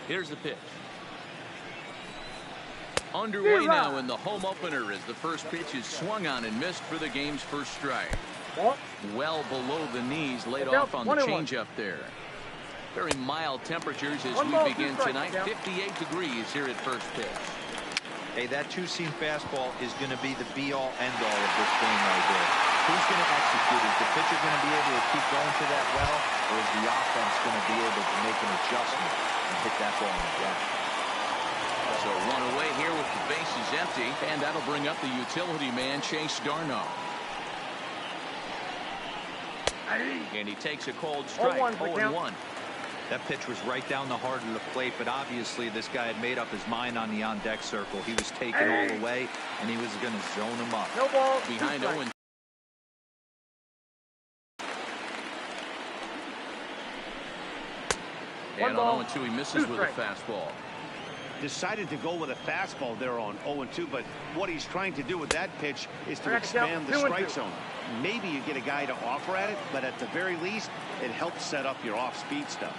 Here's the pitch. Underway now in the home opener as the first pitch is swung on and missed for the game's first strike. Well below the knees, laid off on the changeup there. Very mild temperatures as we begin tonight. 58 degrees here at first pitch. Hey, that two-seam fastball is going to be the be-all, end-all of this game right there. Who's going to execute? Is the pitcher going to be able to keep going to that well, or is the offense going to be able to make an adjustment and hit that ball in the gap? So run away here with the bases empty, and that'll bring up the utility man, Chase d'Arnaud. And he takes a cold strike. 0-1. That pitch was right down the heart of the plate, but obviously this guy had made up his mind on the on-deck circle. He was taken all the way, and he was going to zone him up. No ball. Behind 0. And on 0-2, he misses with a fastball. Decided to go with a fastball there on 0-2, but what he's trying to do with that pitch is to expand the strike zone. Maybe you get a guy to offer at it, but at the very least, it helps set up your off-speed stuff.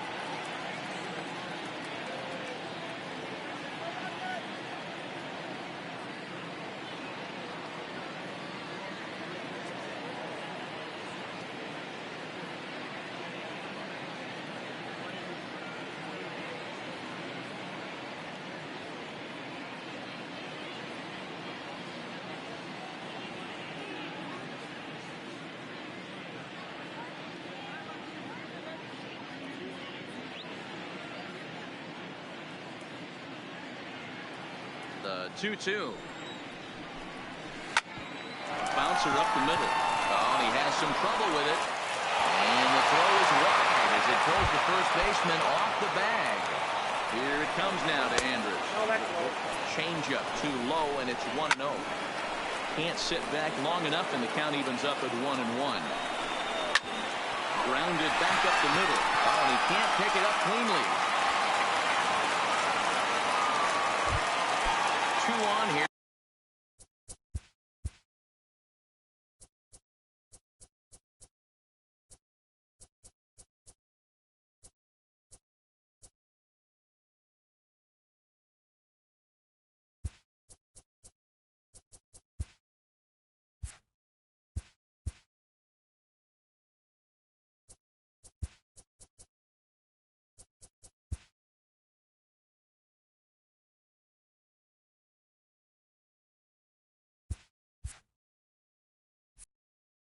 The 2-2. Bouncer up the middle. Oh, and he has some trouble with it. And the throw is wide as it pulls the first baseman off the bag. Here it comes now to Andrus. Changeup too low, and it's 1-0. Can't sit back long enough, and the count evens up at 1-1. Grounded back up the middle. Oh, and he can't pick it up cleanly. 2 on here.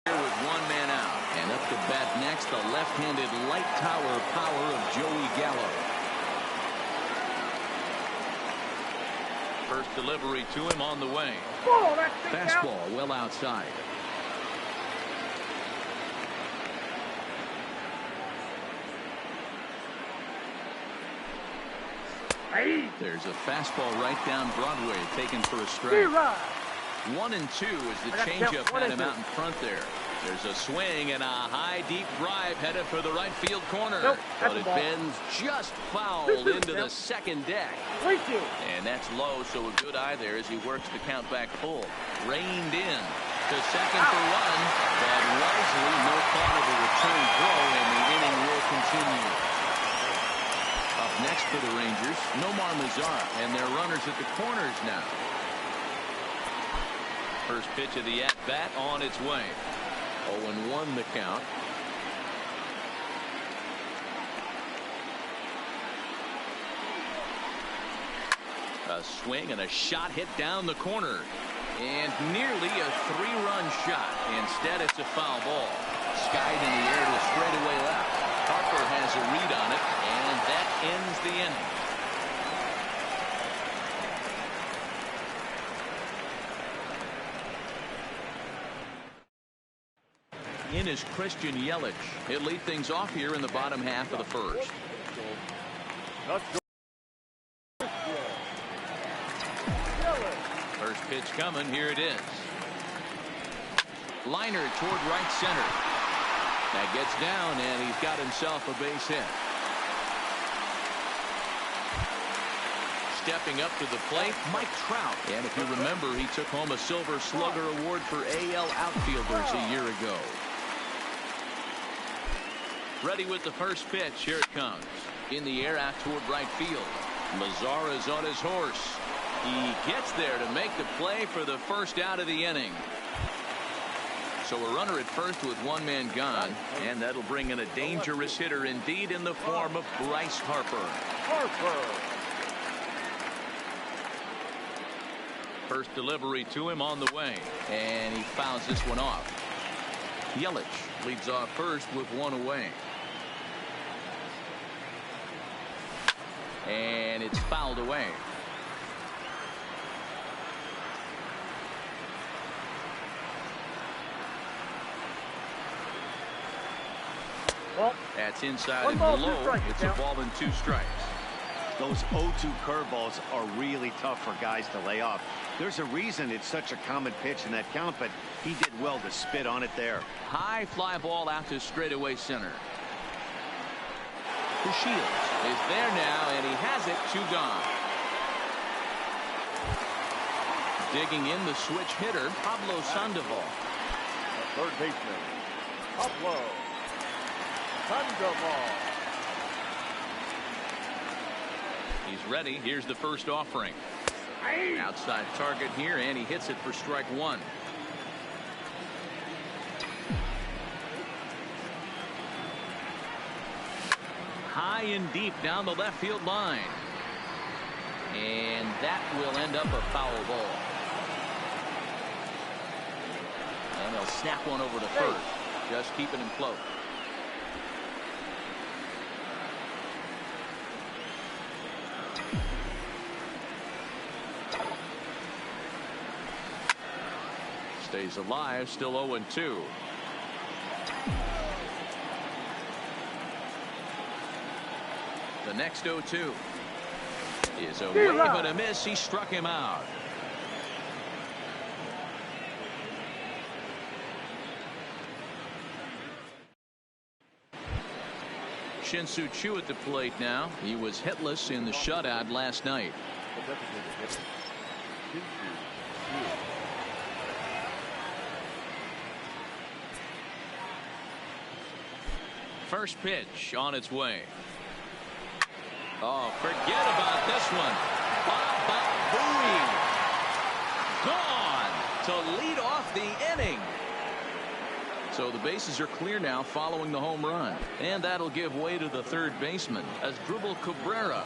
With 1 man out, and up to bat next, the left-handed light tower power of Joey Gallo. First delivery to him on the way. Fastball well outside. There's a fastball right down Broadway, taken for a strike. 1-2 as the changeup had him out in front there. There's a swing and a high deep drive headed for the right field corner. But it bends just foul into the second deck. And that's low, so a good eye there as he works the count back full. Reined in to second for 1. But wisely, no thought of a return throw, and the inning will continue. Up next for the Rangers, Nomar Mazara, and their runners at the corners now. First pitch of the at-bat on its way. 0-1 the count. A swing and a shot hit down the corner. And nearly a 3-run shot. Instead, it's a foul ball. Skied in the air to straightaway left. Harper has a read on it, and that ends the inning. In is Christian Yelich. He'll lead things off here in the bottom half of the first. First pitch coming. Here it is. Liner toward right center. That gets down, and he's got himself a base hit. Stepping up to the plate, Mike Trout. And if you remember, he took home a Silver Slugger Award for AL outfielders a year ago. Ready with the first pitch. Here it comes. In the air out toward right field. Mazara's on his horse. He gets there to make the play for the first out of the inning. So a runner at first with one man gone, and that'll bring in a dangerous hitter indeed in the form of Bryce Harper. First delivery to him on the way, and he fouls this one off. Yelich leads off first with one away. And it's fouled away. That's inside and below. It's a ball and 2 strikes. Those 0-2 curveballs are really tough for guys to lay off. There's a reason it's such a common pitch in that count, but he did well to spit on it there. High fly ball out to straightaway center. The Shields is there now, and he has it. 2 gone. Digging in the switch hitter, Pablo Sandoval. The third baseman, Pablo Sandoval. He's ready. Here's the first offering. Outside target here, and he hits it for strike 1. High and deep down the left field line. And that will end up a foul ball. And they'll snap one over to first, just keeping him close. Stays alive, still 0-2. The next 0-2 is a wave and a miss. He struck him out. Shin-Soo Choo at the plate now. He was hitless in the shutout last night. First pitch on its way. Oh, forget about this one. Baba Booey gone to lead off the inning. So the bases are clear now following the home run, and that'll give way to the third baseman, Asdrubal Cabrera.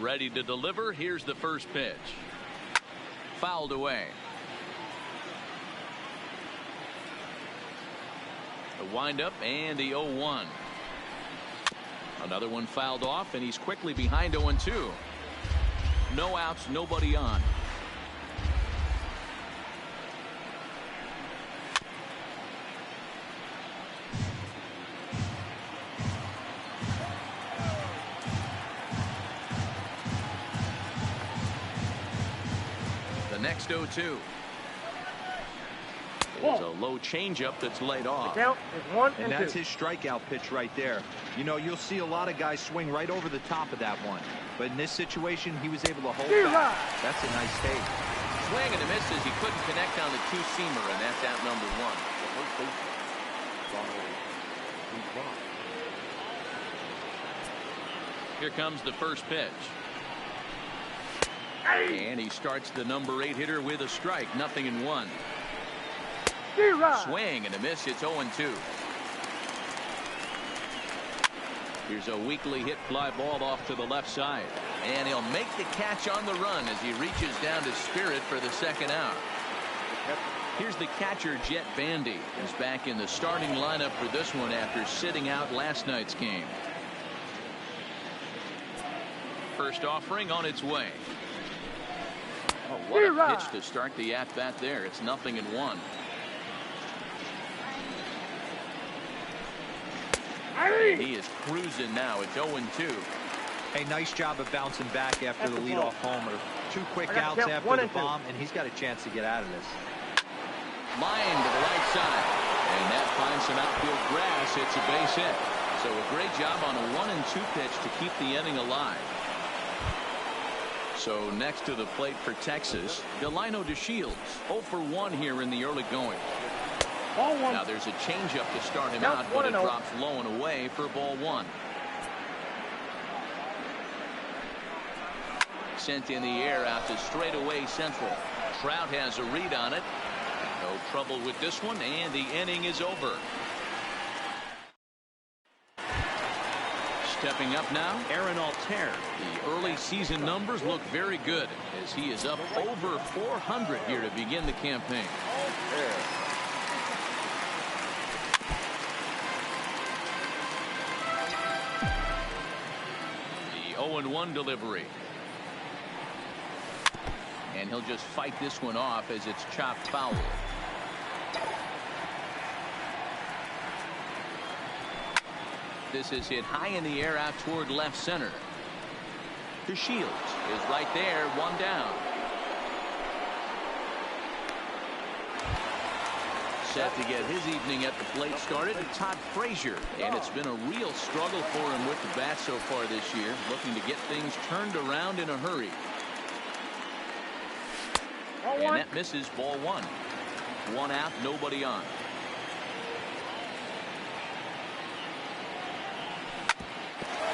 Ready to deliver. Here's the first pitch. Fouled away. The windup and the 0-1. Another one fouled off, and he's quickly behind 0-2. No outs, nobody on. Next 0-2. There's a low changeup that's laid off. The count is 1-2. And that's his strikeout pitch right there. You know, you'll see a lot of guys swing right over the top of that one. But in this situation, he was able to hold back. That's a nice take. Swing and a miss as he couldn't connect on the 2-seamer, and that's out number 1. Here comes the first pitch. And he starts the number 8 hitter with a strike. 0-1. Swing and a miss. It's 0-2. Here's a weakly hit fly ball off to the left side. And he'll make the catch on the run as he reaches down to Spirit for the second out. Here's the catcher, Jet Bandy. He's back in the starting lineup for this one after sitting out last night's game. First offering on its way. Oh, what a pitch to start the at-bat there. It's 0-1. He is cruising now. It's 0-2. Hey, nice job of bouncing back after the leadoff homer. 2 quick outs after the bomb, and he's got a chance to get out of this. Line to the right side. And that finds some outfield grass. It's a base hit. So a great job on a 1-2 pitch to keep the inning alive. So next to the plate for Texas, Delino DeShields 0 for 1 here in the early going. Ball 1. Now there's a changeup to start him Now out, but it 1-0. drops low and away for ball 1. Sent in the air out to straightaway central. Trout has a read on it. No trouble with this one, and the inning is over. Stepping up now, Aaron Altair. The early season numbers look very good as he is up over 400 here to begin the campaign. The 0-1 delivery. And he'll just fight this one off as it's chopped foul. This is hit high in the air out toward left center. DeShields is right there, 1 down. Set to get his evening at the plate started, Todd Frazier. And it's been a real struggle for him with the bat so far this year, looking to get things turned around in a hurry. And that misses, ball 1. 1 out, nobody on.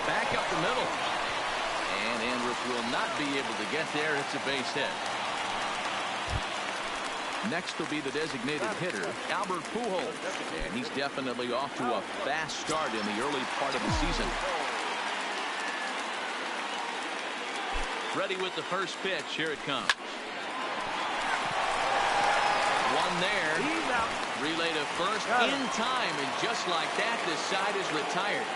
Back up the middle. And Andrus will not be able to get there. It's a base hit. Next will be the designated hitter, Albert Pujols. And he's definitely off to a fast start in the early part of the season. Ready with the first pitch. Here it comes. One there. He's out. Relay to first in time, and just like that, this side is retired.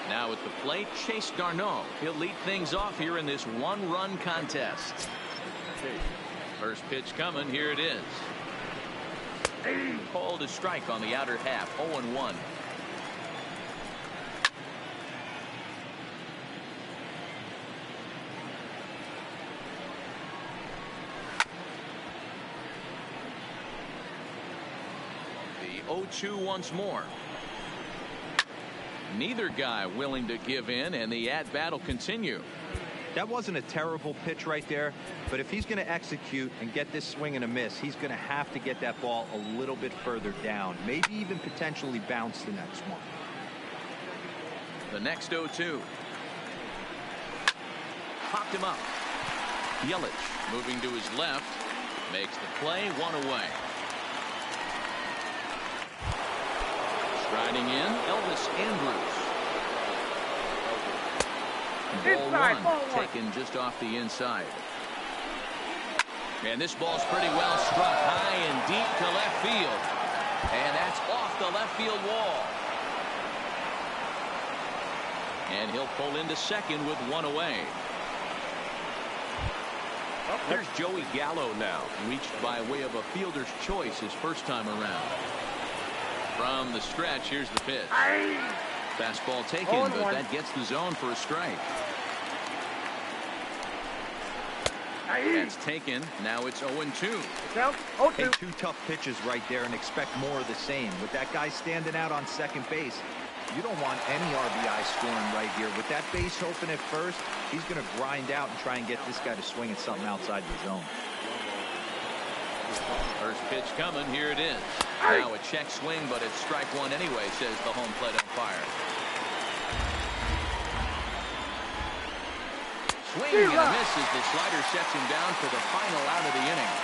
Now at the plate, Chase Darno. He'll lead things off here in this 1-run contest. First pitch coming. Here it is. Called a strike on the outer half. 0-1. The 0-2 once more. Neither guy willing to give in, and the at-bat will continue. That wasn't a terrible pitch right there, but if he's going to execute and get this swing and a miss, he's going to have to get that ball a little bit further down, maybe even potentially bounce the next one. The next 0-2. Popped him up. Yelich moving to his left, makes the play, 1 away. Striding in, Elvis Andrus. Ball 1 taken just off the inside. And this ball's pretty well struck high and deep to left field. And that's off the left field wall. And he'll pull into second with 1 away. There's Joey Gallo now, reached by way of a fielder's choice his first time around. From the stretch, here's the pitch. Fastball taken, but that gets the zone for a strike. That's taken. Now it's 0-2. Hey, 2 tough pitches right there, and expect more of the same. With that guy standing out on second base, you don't want any RBI scoring right here. With that base open at first, he's going to grind out and try and get this guy to swing at something outside the zone. First pitch coming. Here it is. Now a check swing, but it's strike 1 anyway, says the home plate umpire. Swing and a miss as the slider sets him down for the final out of the inning.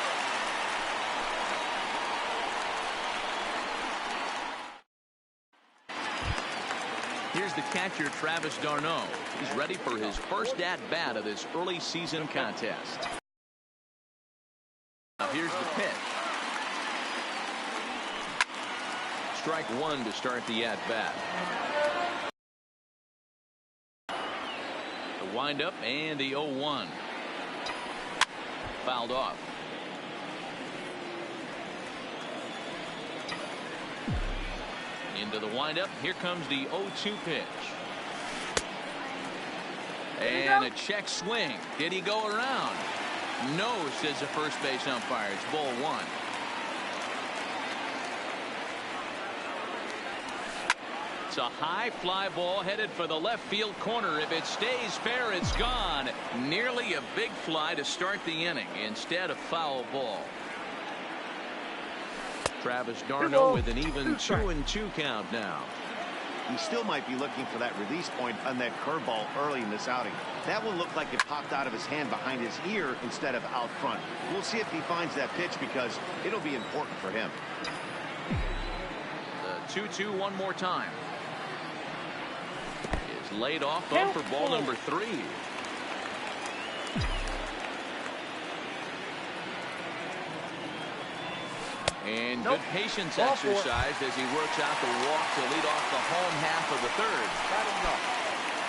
Here's the catcher, Travis d'Arnaud. He's ready for his first at-bat of this early season contest. Now here's the pitch. Strike 1 to start the at-bat. The windup and the 0-1. Fouled off. Into the windup. Here comes the 0-2 pitch. And a check swing. Did he go around? No, says the first base umpire. It's ball one. It's a high fly ball headed for the left field corner. If it stays fair, it's gone. Nearly a big fly to start the inning. Instead, a foul ball. Travis d'Arnaud with an even 2-2 count now. He still might be looking for that release point on that curveball early in this outing. That one looked like it popped out of his hand behind his ear instead of out front. We'll see if he finds that pitch because it'll be important for him. The 2-2 one more time. Is laid off up for ball number 3. And good patience exercised as he works out the walk to lead off the home half of the third.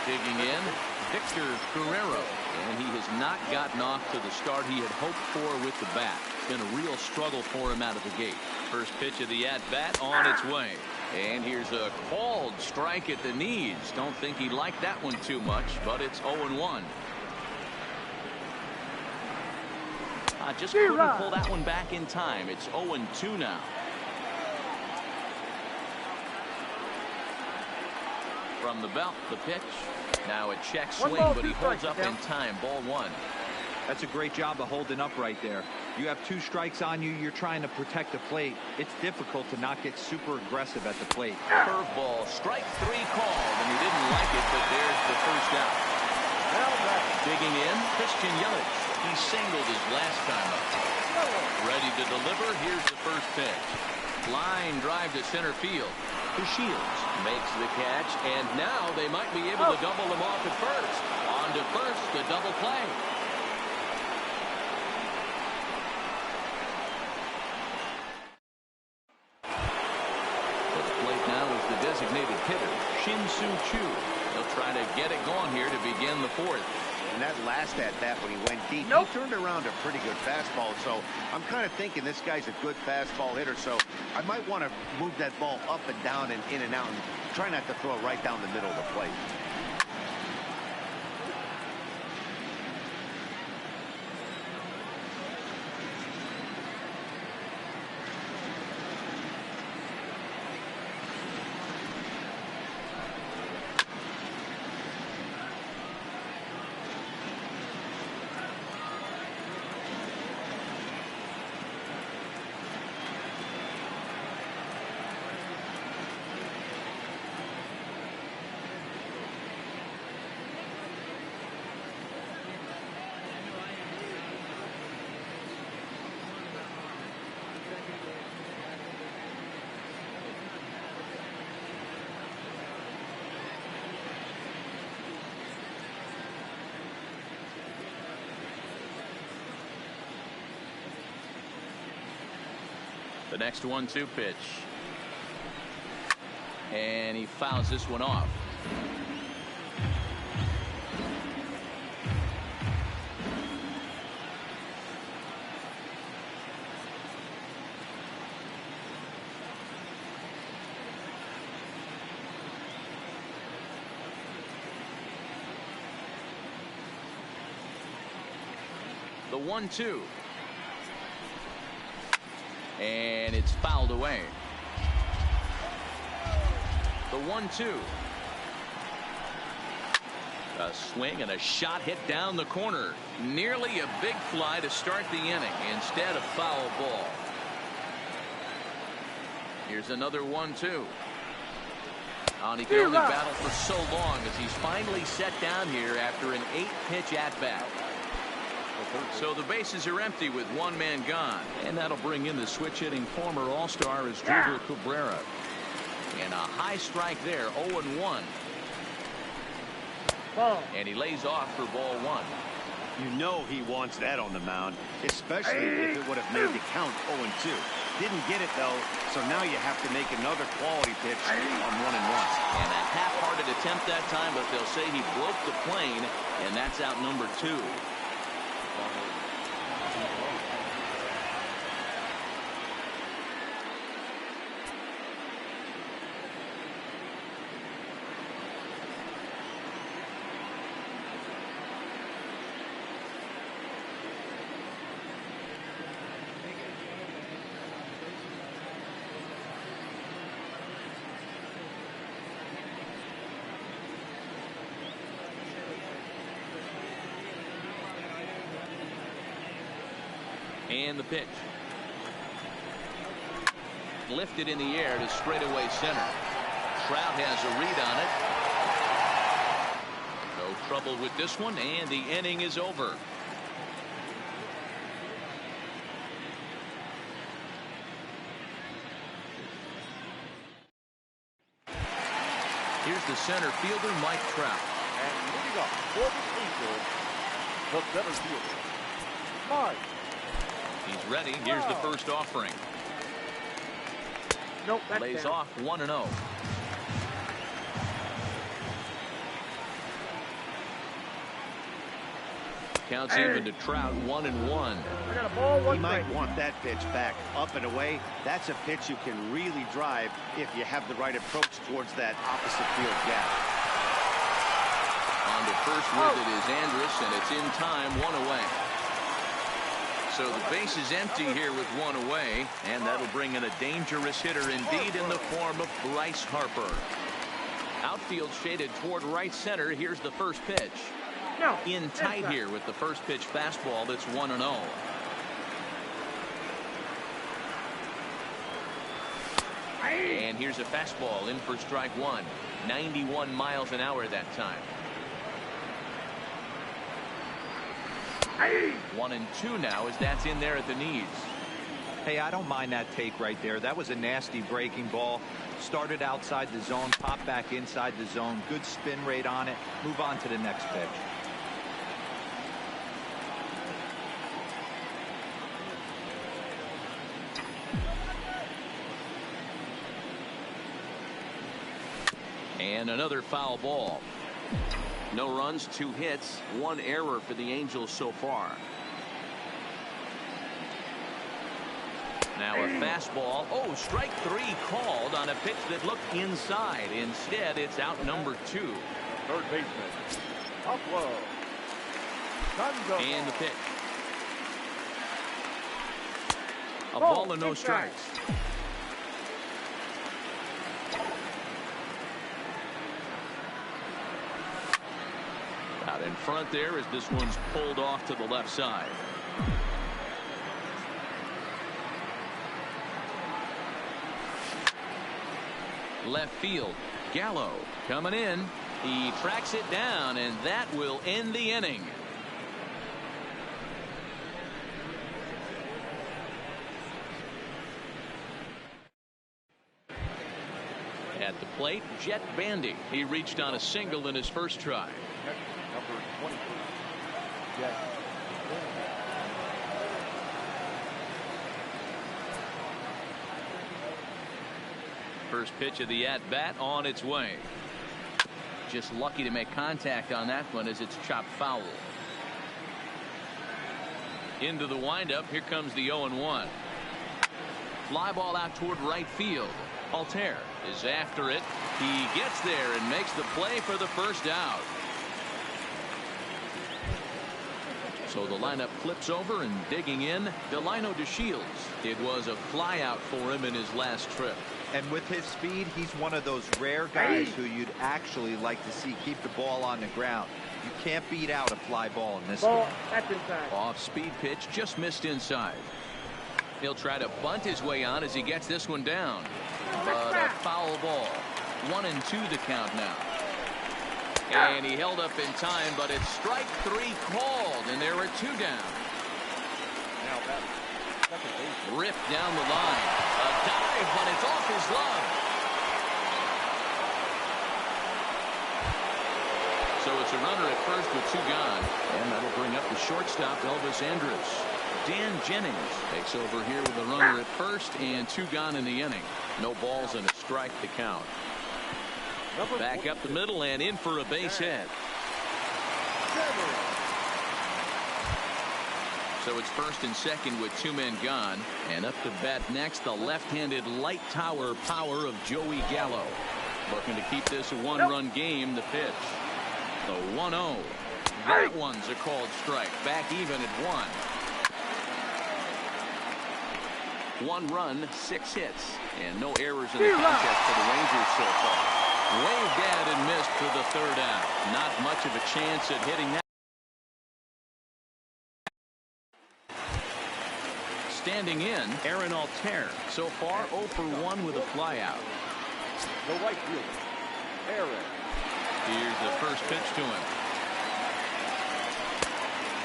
Digging in, Victor Guerrero. And he has not gotten off to the start he had hoped for with the bat. It's been a real struggle for him out of the gate. First pitch of the at-bat on its way. And here's a called strike at the knees. Don't think he liked that one too much, but it's 0-1. Just couldn't pull that one back in time. It's 0-2 now. From the belt, the pitch. Now a check swing, but he holds up in time. Ball one. That's a great job of holding up right there. You have 2 strikes on you. You're trying to protect the plate. It's difficult to not get super aggressive at the plate. Curveball, strike 3 called, and he didn't like it, but there's the first out. Digging in, Christian Yelich. He singled his last time up. Ready to deliver. Here's the first pitch. Line drive to center field. To Shields. Makes the catch, and now they might be able to double him off at first. On to first, the double play. For the plate now is the designated hitter, Shin-Soo Choo. They'll try to get it going here to begin the fourth. And that last at-bat when he went deep, he turned around a pretty good fastball. So I'm kind of thinking this guy's a good fastball hitter. So I might want to move that ball up and down and in and out and try not to throw it right down the middle of the plate. The next 1-2 pitch. And he fouls this one off. The 1-2. And it's fouled away. The 1-2. A swing and a shot hit down the corner. Nearly a big fly to start the inning. Instead, a foul ball. Here's another 1-2. He could only battle for so long as he's finally set down here after an 8-pitch at-bat. So the bases are empty with one man gone. And that'll bring in the switch-hitting former All-Star Asdrubal Cabrera. And a high strike there, 0-1. And he lays off for ball one. You know he wants that on the mound, especially if it would have made the count 0-2. Didn't get it, though, so now you have to make another quality pitch on 1-1. And a half-hearted attempt that time, but they'll say he broke the plane, and that's out number 2. And the pitch. Lifted in the air to straightaway center. Trout has a read on it. No trouble with this one, and the inning is over. Here's the center fielder, Mike Trout. And moving up for the Angels, the center fielder, Mike. He's ready. Here's the first offering. Nope, that's Lays down. off 1-0. Counts even to Trout, 1-1. I got a ball, one He might strike. want that pitch back up and away. That's a pitch you can really drive if you have the right approach towards that opposite field gap. On to first with it is Andrus, and it's in time, 1 away. So the base is empty here with 1 away, and that'll bring in a dangerous hitter indeed in the form of Bryce Harper. Outfield shaded toward right center. Here's the first pitch. No, In tight here with the first pitch fastball. That's 1-0. And here's a fastball in for strike one. 91 miles an hour that time. 1-2 now as that's in there at the knees. Hey, I don't mind that take right there. That was a nasty breaking ball. Started outside the zone, popped back inside the zone. Good spin rate on it. Move on to the next pitch. And another foul ball. No runs, 2 hits, 1 error for the Angels so far. Now a fastball. Oh, strike 3 called on a pitch that looked inside. Instead, it's out number 2. Third baseman, Upload. And the pitch. A ball and no big strike. strikes. Out in front there as this one's pulled off to the left side. Left field. Gallo coming in. He tracks it down, and that will end the inning. At the plate, Jet Bandy. He reached on a single in his first try. Number 23, Jet. First pitch of the at-bat on its way. Just lucky to make contact on that one as it's chopped foul. Into the windup. Here comes the 0-1. Fly ball out toward right field. Altair is after it. He gets there and makes the play for the first out. So the lineup flips over, and digging in, Delino DeShields. It was a flyout for him in his last trip. And with his speed, he's one of those rare guys who you'd actually like to see keep the ball on the ground. You can't beat out a fly ball in this Ball, game. that's inside. Off-speed pitch, just missed inside. He'll try to bunt his way on as he gets this one down. But a foul ball. 1-2 the count now. And he held up in time, but it's strike 3 called, and there are 2 down. Now that second base. Ripped down the line. A dive, but it's off his glove. So it's a runner at first with 2 gone. And that'll bring up the shortstop, Elvis Andrus. Dan Jennings takes over here with a runner at first and 2 gone in the inning. No balls and a strike to count. Back up the middle and in for a base hit. So it's first and second with 2 men gone. And up to bat next, the left-handed light tower power of Joey Gallo. Looking to keep this a 1-run game. The pitch. The 1-0. That one's a called strike. Back even at 1. 1 run, 6 hits. And no errors in the contest for the Rangers so far. Waved at and missed for the 3rd out. Not much of a chance at hitting that. standing in, Aaron Altair. So far, 0 for 1 with a flyout. The right fielder, Aaron. Here's the first pitch to him.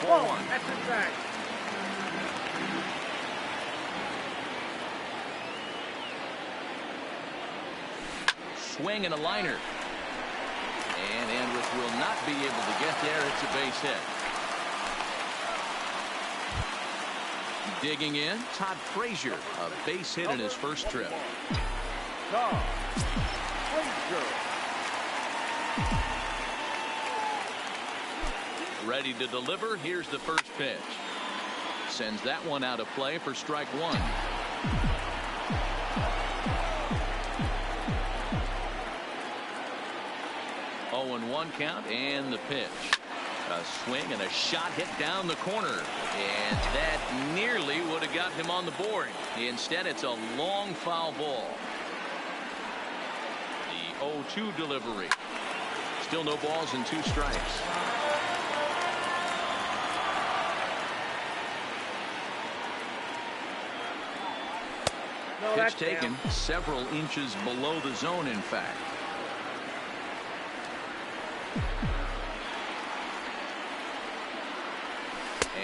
Whoa, that's inside. Swing and a liner. And Andrus will not be able to get there. It's a base hit. Digging in, Todd Frazier, a base hit in his first trip. Todd Frazier. Ready to deliver. Here's the first pitch. Sends that one out of play for strike one. Oh, and 1 count, and the pitch. A swing and a shot hit down the corner. And that nearly would have got him on the board. Instead, it's a long foul ball. The 0-2 delivery. Still no balls and 2 strikes. No, Pitch taken down. Several inches below the zone, in fact.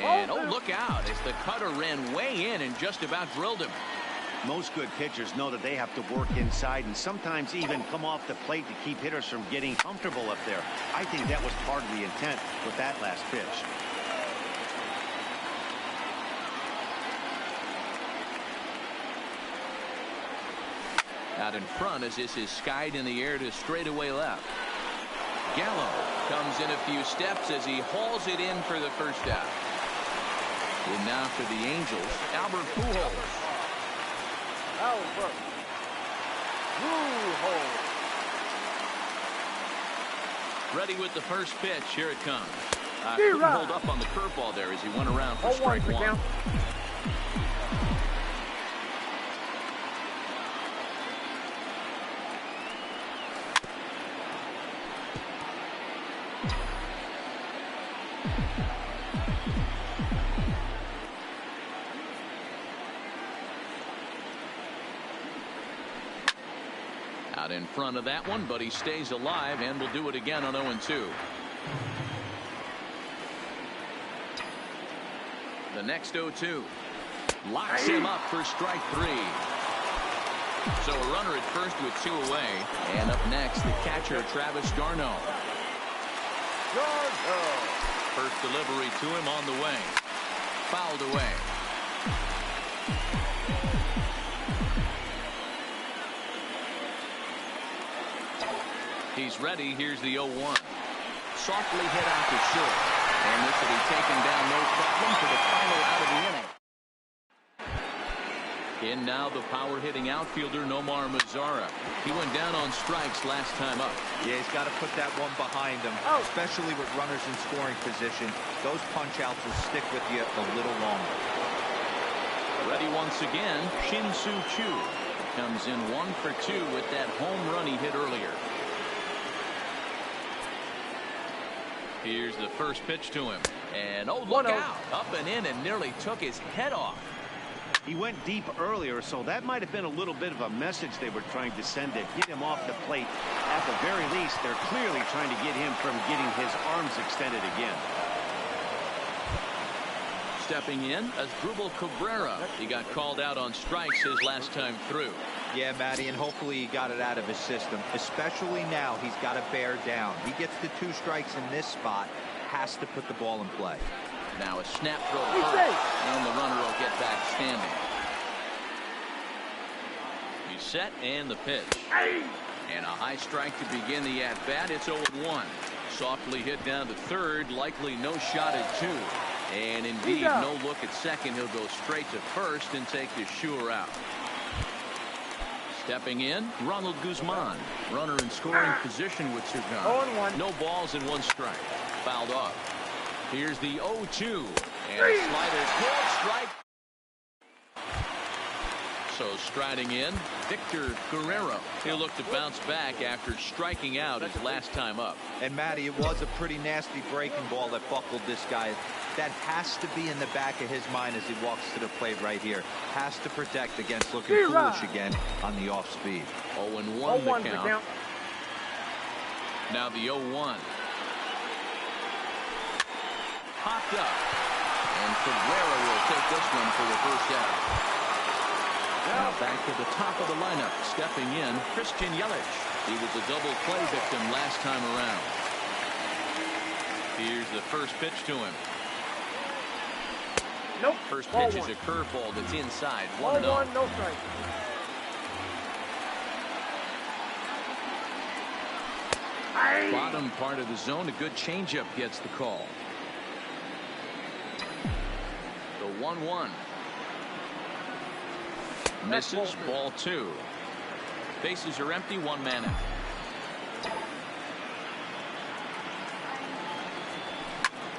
And oh, look out as the cutter ran way in and just about drilled him. Most good pitchers know that they have to work inside and sometimes even come off the plate to keep hitters from getting comfortable up there. I think that was part of the intent with that last pitch. Out in front as this is skied in the air to straightaway left. Gallo comes in a few steps as he hauls it in for the first out. And now for the Angels, Albert Pujols. Albert Pujols. Ready with the first pitch. Here it comes. Couldn't hold up on the curveball there as he went around for strike one. Out in front of that one, but he stays alive and will do it again on 0-2. The next 0-2 locks him up for strike 3. So a runner at first with 2 away. And up next, the catcher, Travis d'Arnaud. First delivery to him on the way. Fouled away. He's ready. Here's the 0-1. Softly hit out to short. And this will be taken down no problem for the final out of the inning. In now the power-hitting outfielder Nomar Mazara. He went down on strikes last time up. Yeah, he's got to put that one behind him, especially with runners in scoring position. Those punch-outs will stick with you a little longer. Ready once again, Shin-Soo Choo. Comes in 1 for 2 with that home run he hit earlier. Here's the first pitch to him. And oh, look out. Up and in and nearly took his head off. He went deep earlier, so that might have been a little bit of a message they were trying to send to get him off the plate. At the very least, they're clearly trying to get him from getting his arms extended again. Stepping in, Asdrubal Cabrera. He got called out on strikes his last time through. Yeah, Matty, and hopefully he got it out of his system. Especially now, he's got to bear down. He gets the 2 strikes in this spot, has to put the ball in play. Now a snap throw first, and the runner will get back standing. He's set, and the pitch. And a high strike to begin the at-bat. It's 0-1. Softly hit down to third, likely no shot at 2. And indeed, no look at second. He'll go straight to first and take the sure out. Stepping in, Ronald Guzman. Runner in scoring position with Cergan. No balls and 1 strike. Fouled off. Here's the 0-2. And a slider called strike. Also striding in, Victor Guerrero. He'll look to bounce back after striking out his last time up. And Matty, it was a pretty nasty breaking ball that buckled this guy. That has to be in the back of his mind as he walks to the plate right here. Has to protect against looking foolish again on the off speed. 0-1 the count. Now the 0-1. Popped up. And Cabrera will take this one for the first out. Now back to the top of the lineup. Stepping in, Christian Yelich. He was a double play victim last time around. Here's the first pitch to him. Nope. First pitch is a curveball that's inside. 1-0. No strike. Bottom part of the zone, a good changeup gets the call. The 1-1. Misses, ball 2. Bases are empty, 1 man out.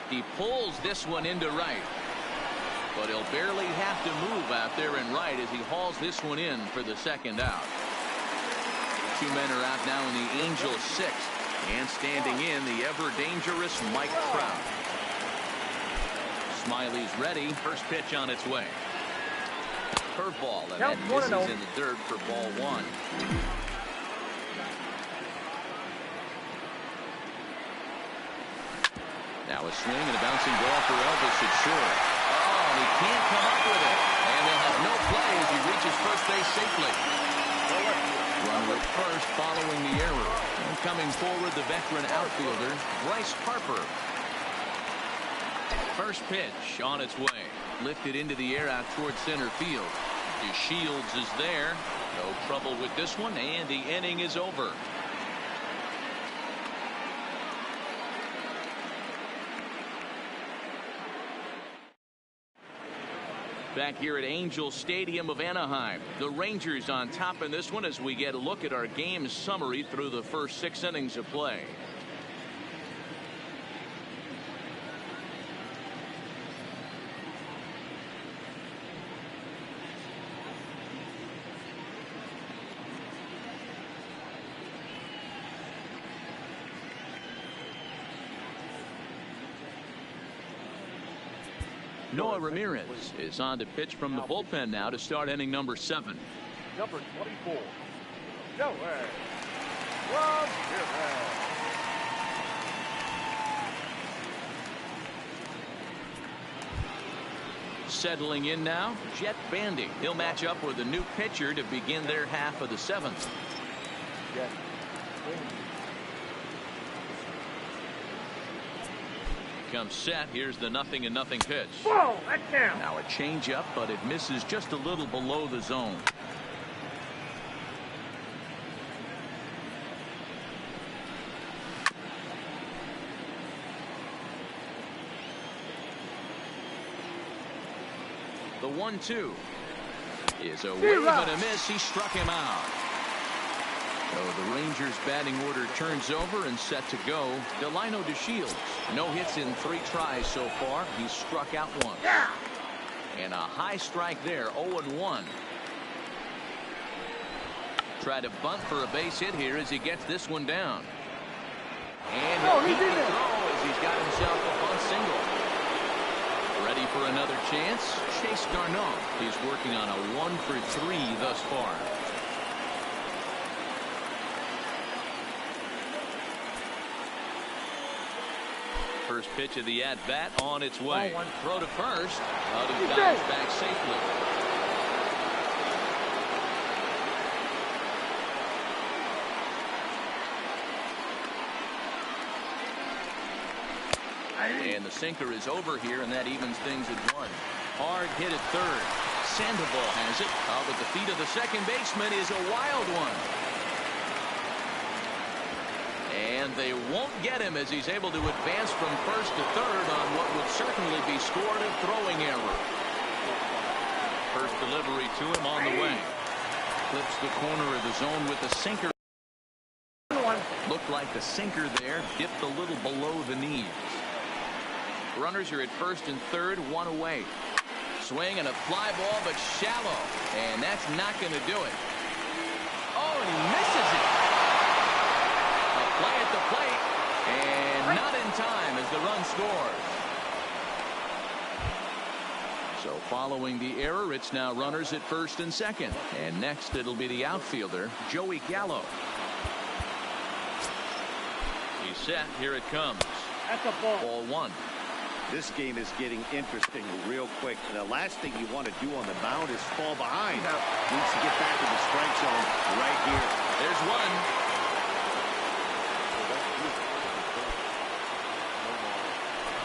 He pulls this one into right. But he'll barely have to move out there in right as he hauls this one in for the second out. 2 men are out now in the Angels' 6th. And standing in, the ever-dangerous Mike Trout. Smiley's ready. First pitch on its way. Curveball, and that misses in the dirt for ball 1. Now a swing and a bouncing ball for Elvis at short. Oh, he can't come up with it. And they'll have no play as he reaches first base safely. Runner at first following the error. And coming forward, the veteran outfielder, Bryce Harper. First pitch on its way. Lifted into the air out towards center field. DeShields is there. No trouble with this one, and the inning is over. Back here at Angel Stadium of Anaheim. The Rangers on top in this one as we get a look at our game summary through the first 6 innings of play. Noah Ramirez is on to pitch from the bullpen now to start inning number 7. Number 24, Noah Ramirez. Settling in now, Jet Bandy. He'll match up with a new pitcher to begin their half of the 7th. Jet Bandy. Comes set. Here's the 0-0 pitch. Whoa, that's down. Now a changeup, but it misses just a little below the zone. The 1-2 is a wave and a miss. He struck him out. So the Rangers batting order turns over and set to go. Delino DeShields. No hits in 3 tries so far. He's struck out once. And a high strike there. 0-1. Try to bunt for a base hit here as he gets this one down. And he'll keep the throw as he's got himself a bunt single. Ready for another chance. Chase Garneau. He's working on a 1 for 3 thus far. First pitch of the at-bat on its way. Throw to first. Out he dives back safely. And the sinker is over here, and that evens things at 1. Hard hit at third. Sandoval has it. But the feet of the second baseman is a wild one. And they won't get him as he's able to advance from first to third on what would certainly be scored a throwing error. First delivery to him on the way. Clips the corner of the zone with the sinker. Looked like the sinker there dipped a little below the knees. Runners are at first and third, 1 away. swing and a fly ball, but shallow. And that's not going to do it. Oh, and he misses it. A play at the plate. And not in time as the run scores. So following the error, it's now runners at first and second. And next it'll be the outfielder, Joey Gallo. He's set. Here it comes. That's a ball. Ball one. This game is getting interesting real quick. The last thing you want to do on the mound is fall behind. Needs to get back to the strike zone right here. There's one.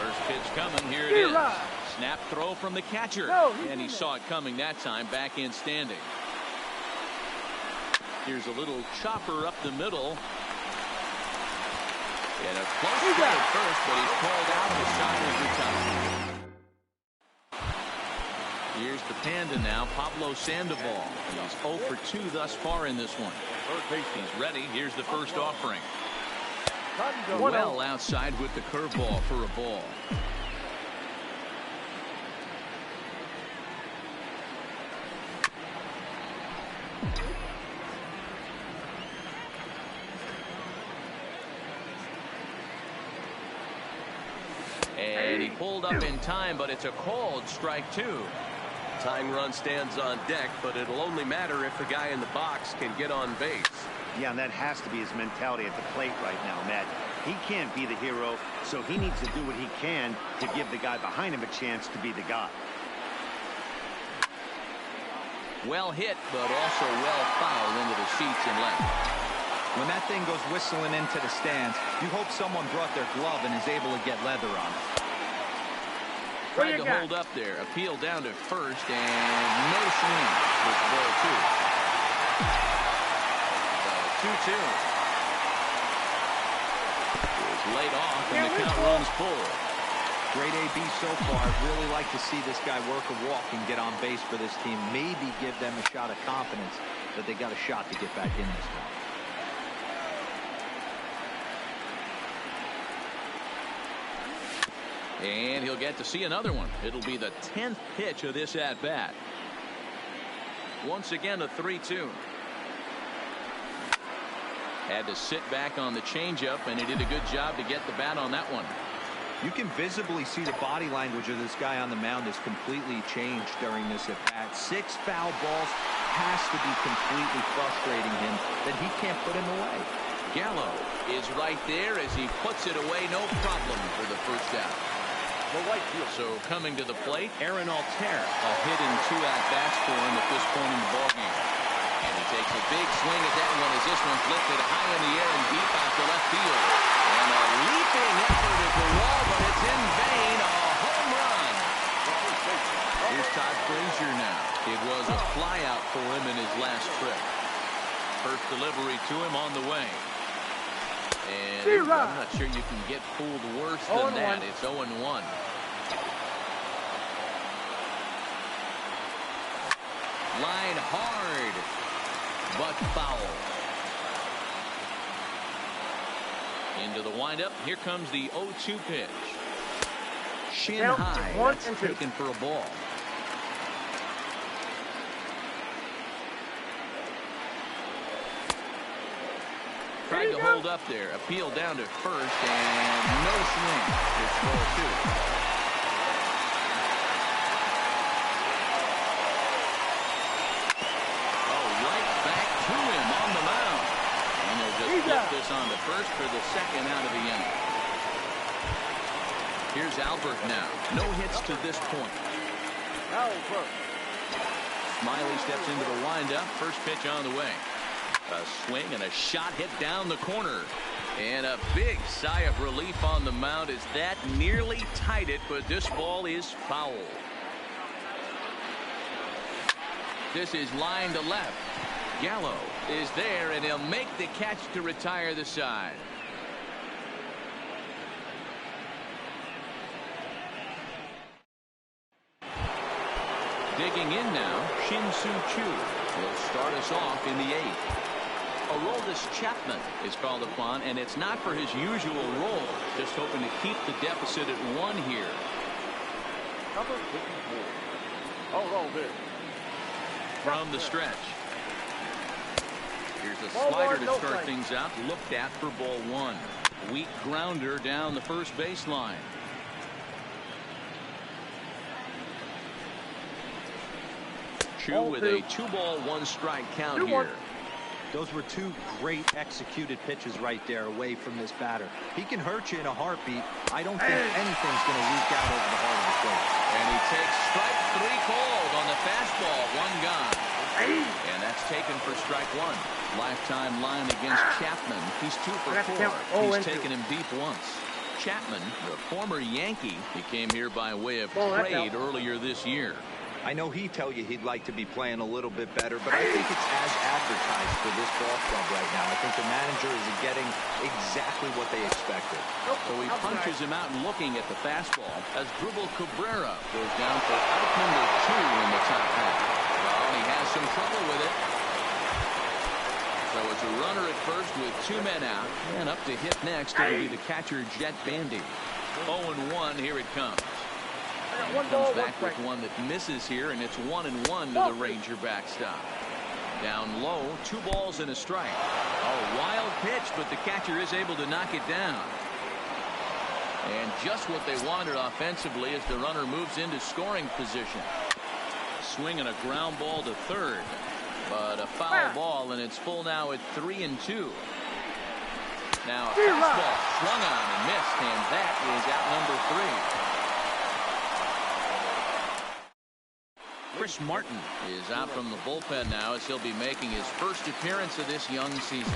First pitch coming. Here it is. Snap throw from the catcher. And he saw it coming that time. Back in standing. Here's a little chopper up the middle. And a close play at first, but he's called out. The shot is retired. Here's the Panda now, Pablo Sandoval. He's 0 for 2 thus far in this one. He's ready. Here's the first offering. Well outside with the curveball for a ball. And he pulled up in time, but it's a called strike 2. Tying run stands on deck, but it'll only matter if the guy in the box can get on base. Yeah, and that has to be his mentality at the plate right now, Matt. He can't be the hero, so he needs to do what he can to give the guy behind him a chance to be the guy. Well hit, but also well fouled into the seats and left. When that thing goes whistling into the stands, you hope someone brought their glove and is able to get leather on it. Tried to hold up there. Appeal down to first, and no swing. It's ball 2. 2-2. It's laid off, and the count runs full. Great AB so far. I'd really like to see this guy work a walk and get on base for this team. Maybe give them a shot of confidence that they got a shot to get back in this one. And he'll get to see another one. It'll be the 10th pitch of this at-bat. Once again, a 3-2. Had to sit back on the changeup, and he did a good job to get the bat on that one. You can visibly see the body language of this guy on the mound has completely changed during this at-bat. 6 foul balls has to be completely frustrating him that he can't put him away. Gallo is right there as he puts it away, no problem for the first out. So coming to the plate, Aaron Altair. A hit in 2 at-bats for him at this point in the ballgame. And he takes a big swing at that one as this one's lifted high in the air and deep out to left field. And a leaping effort at the wall, but it's in vain. A home run. Here's Todd Frazier now. It was a flyout for him in his last trip. First delivery to him on the way. And I'm not sure you can get fooled worse than that. It's 0-1. Line hard, but foul. Into the windup. Here comes the 0-2 pitch. Shin high. That's taken for a ball. Tried to hold up there. Appeal down to first, and no swing. It's ball 2. Flip this on to first for the second out of the inning. Here's Albert now. No hits to this point. Albert. Smiley steps into the windup. First pitch on the way. A swing and a shot hit down the corner. And a big sigh of relief on the mound as that nearly tied it, but this ball is foul. This is line to left. Gallo is there, and he'll make the catch to retire the side. Digging in now, Shin-Soo Choo will start us off in the 8th. Aroldis Chapman is called upon, and it's not for his usual role, just hoping to keep the deficit at 1 here. Number 54. Oh, roll there. From the stretch. Here's a slider to start things out. Looked at for ball one. Weak grounder down the first baseline. Chu with a 2-ball, 1-strike count here. Those were two great executed pitches right there away from this batter. He can hurt you in a heartbeat. I don't think anything's going to leak out over the heart of the plate. And he takes strike 3 called on the fastball. 1 gone. And that's taken for strike 1. Lifetime line against Chapman. He's 2 for 4. He's taken him deep once. Chapman, the former Yankee, he came here by way of trade earlier this year. I know he'd tell you he'd like to be playing a little bit better, but I think it's as advertised for this ball club right now. I think the manager is getting exactly what they expected. So he punches him out and looking at the fastball as Dribble Cabrera goes down for out number 2 in the top half. Well, he has some trouble with it. So it's a runner at first with 2 men out, and up to hit next it'll be the catcher Jet Bandy. 0-1, here it comes. Comes back with one that misses here, and it's 1-1 to the Ranger backstop. Down low, 2 balls and a strike. A wild pitch, but the catcher is able to knock it down. And just what they wanted offensively as the runner moves into scoring position. Swing and a ground ball to third, but a foul ball, and it's full now at 3-2. Now a fastball swung on and missed, and that is out number 3. Chris Martin is out from the bullpen now as he'll be making his first appearance of this young season.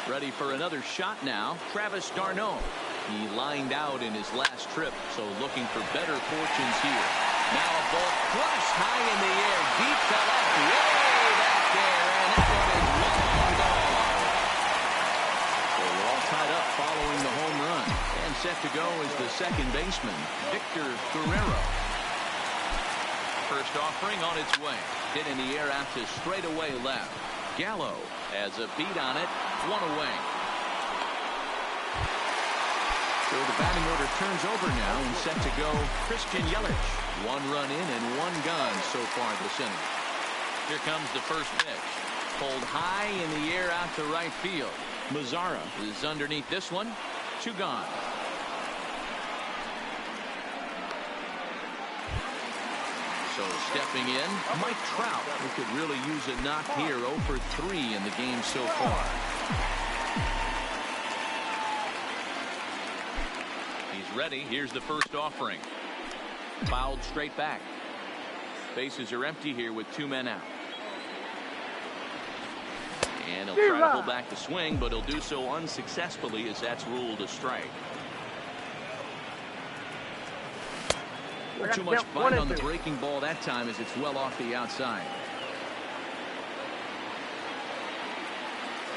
Ready for another shot now, Travis d'Arnaud. He lined out in his last trip, so looking for better fortunes here. Now a ball crushed high in the air, deep to left, way back there, and that one is long gone. So we're all tied up following the home run. And set to go is the second baseman, Victor Guerrero. First offering on its way. Hit in the air out to straightaway left. Gallo has a beat on it. 1 away. So the batting order turns over now and set to go Christian Yelich. 1 run in and 1 gone so far this inning. Here comes the first pitch. Pulled high in the air out to right field. Mazara is underneath this one. 2 gone. So stepping in, Mike Trout, who could really use a knock here. 0 for 3 in the game so far. He's ready. Here's the first offering. Fouled straight back. Bases are empty here with 2 men out. And he'll try to pull back the swing, but he'll do so unsuccessfully as that's ruled a strike. Too much bite on the breaking ball that time as it's well off the outside.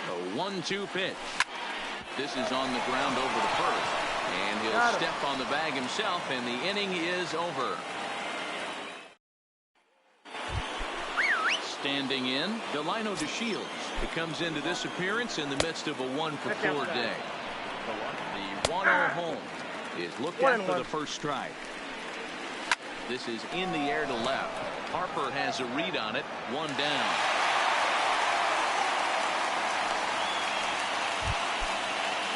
A 1-2 pitch. This is on the ground over the first. And he'll step on the bag himself, and the inning is over. Standing in, Delino DeShields. He comes into this appearance in the midst of a 1 for 4 day. The 1-0 home is looked at for the first strike. This is in the air to left. Harper has a read on it. 1 down.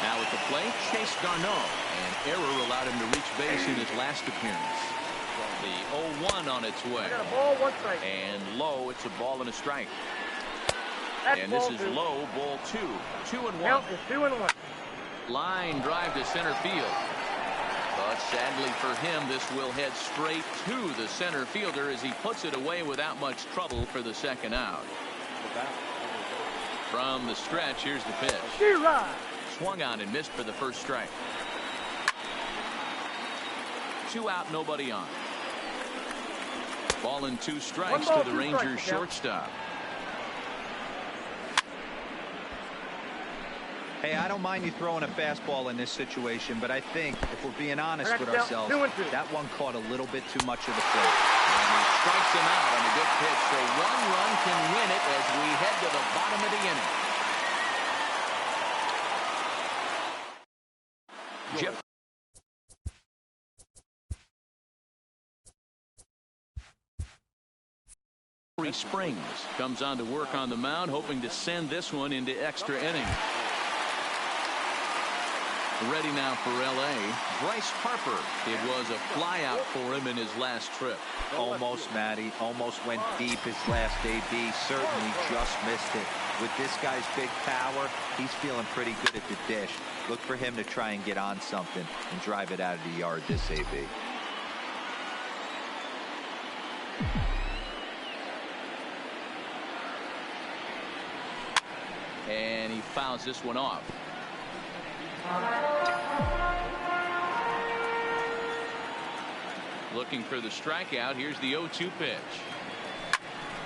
Now at the plate, Chase d'Arnaud. An error allowed him to reach base in his last appearance. The 0-1 on its way. And low, it's a ball and a strike. And this is low, ball 2. 2-1. Line drive to center field. But sadly for him, this will head straight to the center fielder as he puts it away without much trouble for the second out. From the stretch, here's the pitch. Swung on and missed for the first strike. 2 out, nobody on. Ball and 2 strikes to the Rangers shortstop. Hey, I don't mind you throwing a fastball in this situation, but I think if we're being honest with ourselves, that one caught a little bit too much of the plate. And he strikes him out on a good pitch, so 1 run can win it as we head to the bottom of the inning. Jeff Jeffrey Springs comes on to work on the mound, hoping to send this one into extra innings. Ready now for L.A., Bryce Harper. It was a flyout for him in his last trip. Almost, Matty. Almost went deep his last AB. Certainly just missed it. With this guy's big power, he's feeling pretty good at the dish. Look for him to try and get on something and drive it out of the yard this AB. And he fouls this one off. Looking for the strikeout. Here's the 0-2 pitch.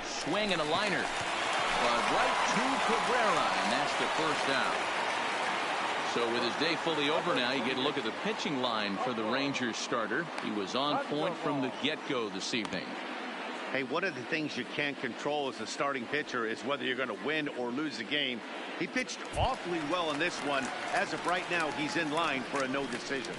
Swing and a liner. Right to Cabrera, and that's the first out. So with his day fully over now, you get a look at the pitching line for the Rangers starter. He was on point from the get-go this evening. Hey, one of the things you can't control as a starting pitcher is whether you're going to win or lose the game. He pitched awfully well in this one. As of right now, he's in line for a no decision.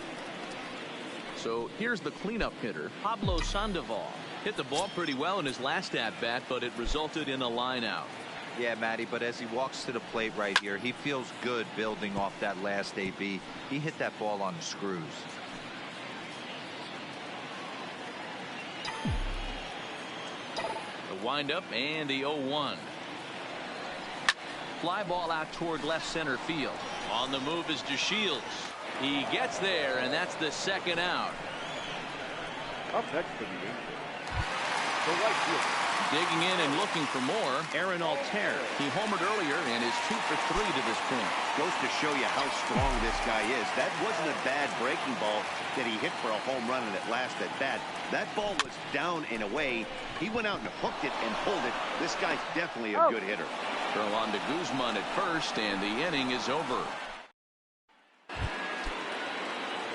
So here's the cleanup hitter, Pablo Sandoval. Hit the ball pretty well in his last at-bat, but it resulted in a line out. Yeah, Matty, but as he walks to the plate right here, he feels good building off that last AB. He hit that ball on the screws. The windup and the 0-1. Fly ball out toward left center field. On the move is DeShields. He gets there, and that's the second out. Up next for the Angels, the right fielder. Digging in and looking for more, Aaron Altair. He homered earlier and is 2 for 3 to this point. Goes to show you how strong this guy is. That wasn't a bad breaking ball that he hit for a home run in that last at bat. That ball was down and away. He went out and hooked it and pulled it. This guy's definitely a good hitter. Throw on to Guzman at first, and the inning is over.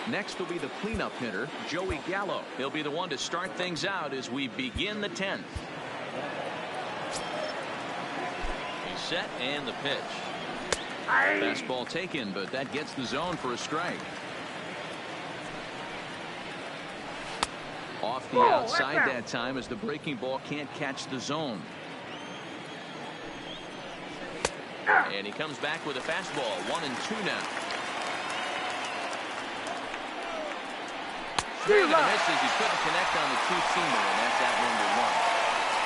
Next will be the cleanup hitter, Joey Gallo. He'll be the one to start things out as we begin the 10th. He's set and the pitch. Fastball taken, but that gets the zone for a strike. Off the outside that time as the breaking ball can't catch the zone. And he comes back with a fastball. 1-2 now. Swing and misses. He couldn't connect on the two-seamer, and that's out number 1.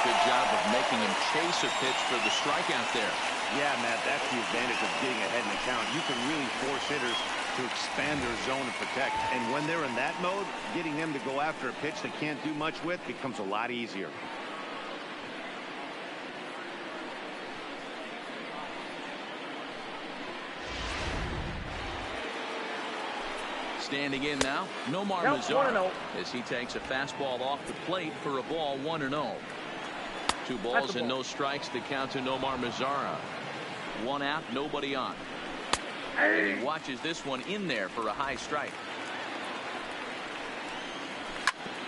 Good job of making him chase a pitch for the strikeout there. Yeah, Matt, that's the advantage of getting ahead in the count. You can really force hitters to expand their zone and protect. And when they're in that mode, getting them to go after a pitch they can't do much with becomes a lot easier. Standing in now, Nomar Mazara, as he takes a fastball off the plate for a ball 1-0. 2 balls and no strikes to count to Nomar Mazara. 1 out, nobody on. And he watches this one in there for a high strike.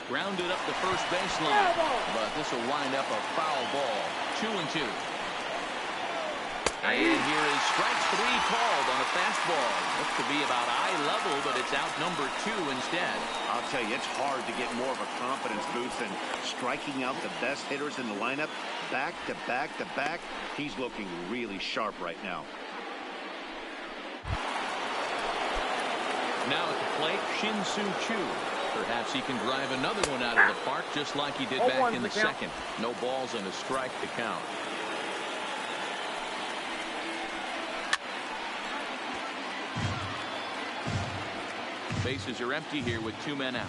Grounded up the first baseline, but this will wind up a foul ball. 2-2. And here is strike 3 called on a fastball. Looks to be about eye level, but it's out number 2 instead. I'll tell you, it's hard to get more of a confidence boost than striking out the best hitters in the lineup. Back to back to back. He's looking really sharp right now. Now at the plate, Shin-Soo Choo. Perhaps he can drive another one out of the park just like he did back in the second. No balls and a strike to count. Bases are empty here with 2 men out.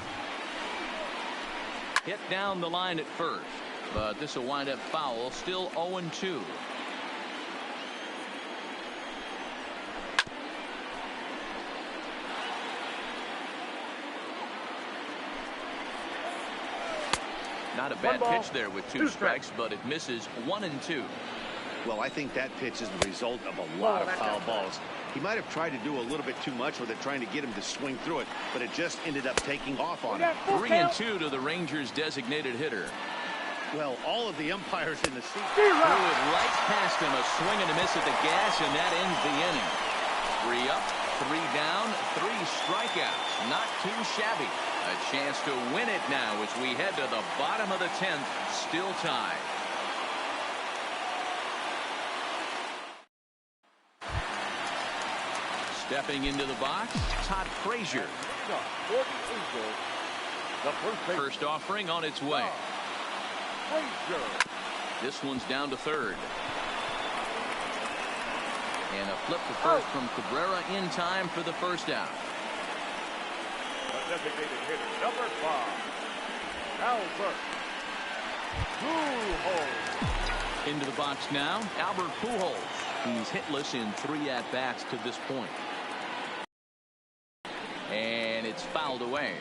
Hit down the line at first, but this will wind up foul. Still 0-2. Not a bad pitch there with 2 strikes, but it misses. 1-2. Well, I think that pitch is the result of a lot of foul balls. He might have tried to do a little bit too much with it, trying to get him to swing through it, but it just ended up taking off on him. 3-2 to the Rangers' designated hitter. Well, all of the umpires in the seat threw it right past him. A swing and a miss at the gas, and that ends the inning. 3 up, 3 down, 3 strikeouts. Not too shabby. A chance to win it now as we head to the bottom of the 10th, still tied. Stepping into the box, Todd Frazier. For the Angels, the first offering on its way. Frazier. This one's down to third. And a flip to first from Cabrera in time for the first out. The designated hitter, number 5, Albert Pujols. Into the box now, Albert Pujols. He's hitless in 3 at-bats to this point. And it's fouled away.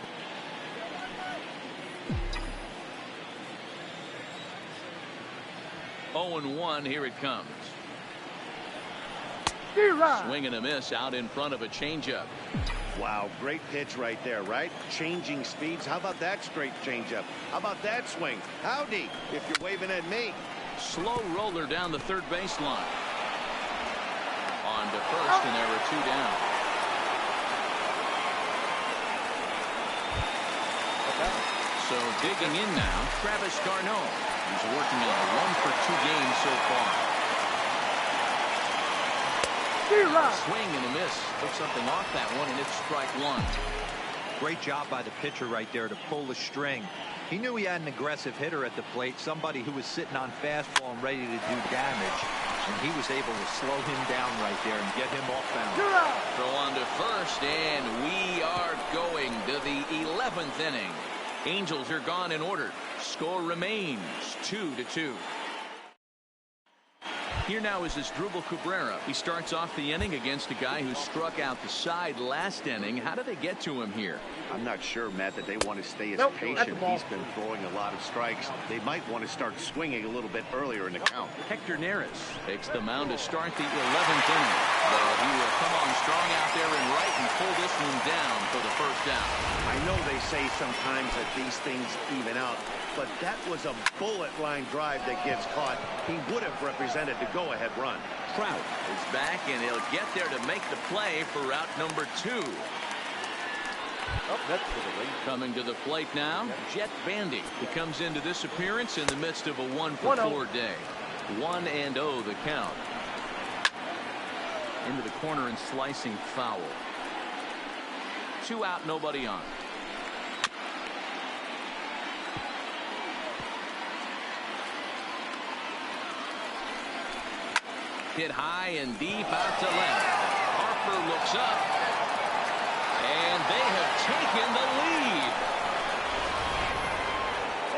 Oh, and 1, here it comes. Swing and a miss out in front of a changeup. Wow, great pitch right there, right? Changing speeds. How about that straight changeup? How about that swing? Howdy, if you're waving at me. Slow roller down the third baseline. On to first, and there are 2 down. So digging in now, Travis d'Arnaud. He's working on a 1-for-2 game so far. Swing and a miss. Took something off that one, and it's strike 1. Great job by the pitcher right there to pull the string. He knew he had an aggressive hitter at the plate, somebody who was sitting on fastball and ready to do damage, and he was able to slow him down right there and get him off balance. Throw on to first, and we are going to the 11th inning. Angels are gone in order. Score remains 2-2. Here now is Asdrubal Cabrera. He starts off the inning against a guy who struck out the side last inning. How did they get to him here? I'm not sure, Matt, that they want to stay as patient. He's been throwing a lot of strikes. They might want to start swinging a little bit earlier in the count. Hector Neris takes the mound to start the 11th inning. Well, he will come on strong out there in right and pull this one down for the first out. I know they say sometimes that these things even out, but that was a bullet line drive that gets caught. He would have represented the go-ahead run. Trout is back, and he'll get there to make the play for route number 2. Up next to the ring. Coming to the plate now, Jet Bandy. He comes into this appearance in the midst of a 1-for-4 day. 1-0 the count. Into the corner and slicing foul. 2 out, nobody on. Hit high and deep out to left. Harper looks up, and they have taken the lead.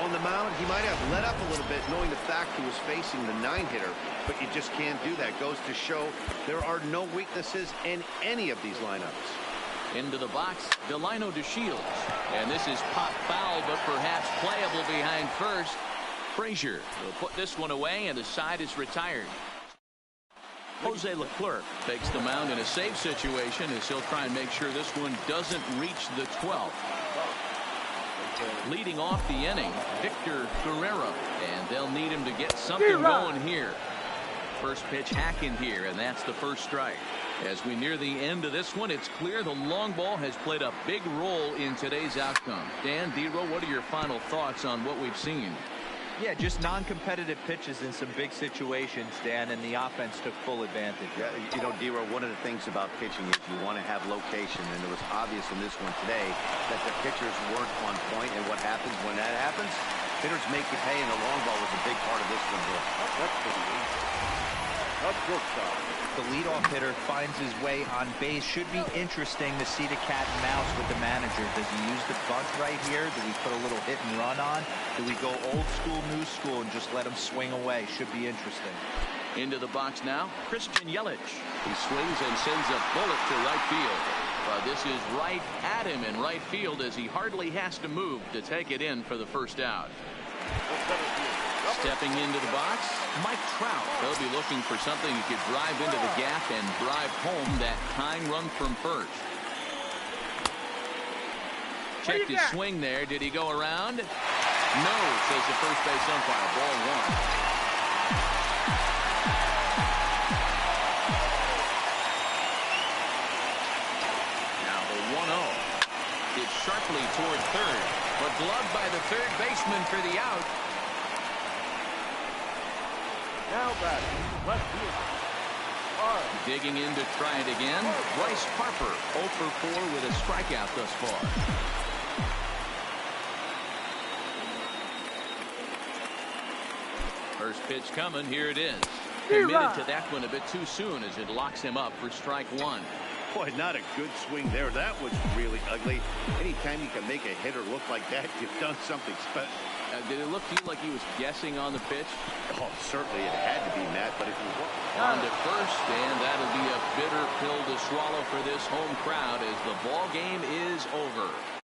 On the mound, he might have let up a little bit, knowing the fact he was facing the 9-hitter, but you just can't do that. Goes to show there are no weaknesses in any of these lineups. Into the box, Delino DeShields, and this is pop foul, but perhaps playable behind first. Frazier will put this one away, and the side is retired. Jose Leclerc takes the mound in a safe situation as he'll try and make sure this one doesn't reach the 12th. Leading off the inning, Victor Guerrero, and they'll need him to get something going here. First pitch hack in here, and that's the first strike. As we near the end of this one, it's clear the long ball has played a big role in today's outcome. Dan, Dero, what are your final thoughts on what we've seen? Yeah, just non-competitive pitches in some big situations, Dan, and the offense took full advantage. Yeah, you know, Dero, one of the things about pitching is you want to have location, and it was obvious in this one today that the pitchers weren't on point, and what happens when that happens? Hitters make you pay, and the long ball was a big part of this one here. The leadoff hitter finds his way on base. Should be interesting to see the cat and mouse with the manager. Does he use the bunt right here? Do we put a little hit and run on? Do we go old school, new school, and just let him swing away? Should be interesting. Into the box now, Christian Yelich. He swings and sends a bullet to right field. But this is right at him in right field as he hardly has to move to take it in for the first out. Stepping into the box, Mike Trout. They'll be looking for something he could drive into the gap and drive home that tying run from first. Checked his swing there. Did he go around? No, says the first base umpire. Ball 1. Now the 1-0. It's sharply toward third, but gloved by the third baseman for the out. Now batting, left fielder, Digging in to try it again. Bryce Harper 0 for 4 with a strikeout thus far. First pitch coming. Here it is. Committed to that one a bit too soon as it locks him up for strike one. Boy, not a good swing there. That was really ugly. Anytime you can make a hitter look like that, you've done something special. Did it look to you like he was guessing on the pitch? Oh, certainly it had to be, Matt, but it was on to first, and that'll be a bitter pill to swallow for this home crowd as the ball game is over.